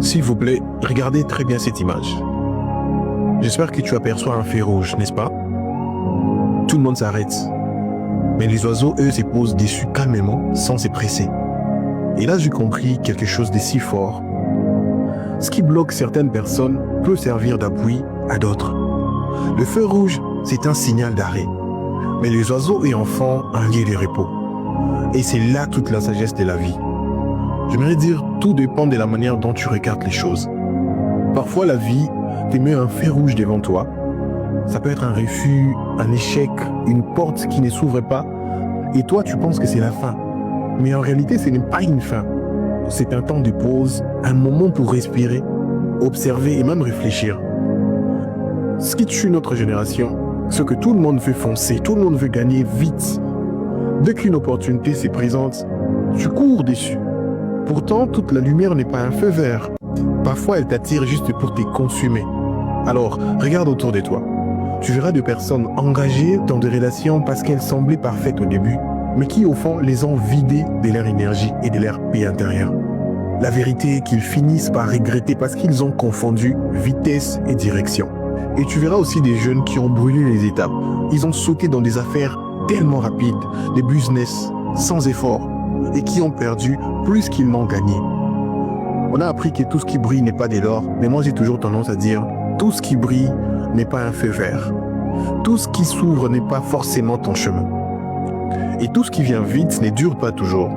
S'il vous plaît, regardez très bien cette image. J'espère que tu aperçois un feu rouge, n'est-ce pas? Tout le monde s'arrête. Mais les oiseaux, eux, se posent dessus calmement, sans se presser. Et là, j'ai compris quelque chose de si fort. Ce qui bloque certaines personnes peut servir d'appui à d'autres. Le feu rouge, c'est un signal d'arrêt. Mais les oiseaux et enfants, un lieu de repos. Et c'est là toute la sagesse de la vie. J'aimerais dire, tout dépend de la manière dont tu regardes les choses. Parfois, la vie te met un feu rouge devant toi. Ça peut être un refus, un échec, une porte qui ne s'ouvre pas. Et toi, tu penses que c'est la fin. Mais en réalité, ce n'est pas une fin. C'est un temps de pause, un moment pour respirer, observer et même réfléchir. Ce qui tue notre génération, c'est que tout le monde veut foncer, tout le monde veut gagner vite. Dès qu'une opportunité se présente, tu cours dessus. Pourtant, toute la lumière n'est pas un feu vert. Parfois, elle t'attire juste pour te consumer. Alors, regarde autour de toi. Tu verras des personnes engagées dans des relations parce qu'elles semblaient parfaites au début, mais qui au fond les ont vidées de leur énergie et de leur paix intérieure. La vérité est qu'ils finissent par regretter parce qu'ils ont confondu vitesse et direction. Et tu verras aussi des jeunes qui ont brûlé les étapes. Ils ont sauté dans des affaires tellement rapides, des business sans effort, et qui ont perdu plus qu'ils n'ont gagné. On a appris que tout ce qui brille n'est pas de l'or, mais moi j'ai toujours tendance à dire tout ce qui brille n'est pas un feu vert. Tout ce qui s'ouvre n'est pas forcément ton chemin. Et tout ce qui vient vite ne dure pas toujours.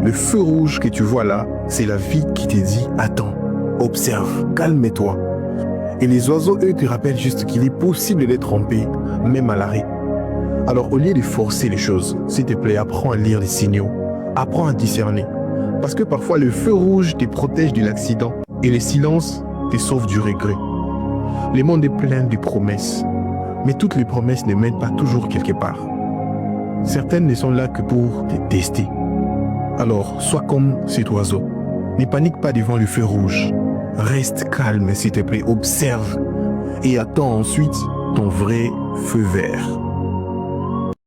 Le feu rouge que tu vois là, c'est la vie qui te dit attends, observe, calme-toi. Et les oiseaux, eux, te rappellent juste qu'il est possible d'être en paix, même à l'arrêt. Alors au lieu de forcer les choses, s'il te plaît, apprends à lire les signaux, apprends à discerner. Parce que parfois le feu rouge te protège de l'accident et le silence te sauve du regret. Le monde est plein de promesses, mais toutes les promesses ne mènent pas toujours quelque part. Certaines ne sont là que pour te tester. Alors, sois comme cet oiseau. Ne panique pas devant le feu rouge. Reste calme, s'il te plaît, observe et attends ensuite ton vrai feu vert.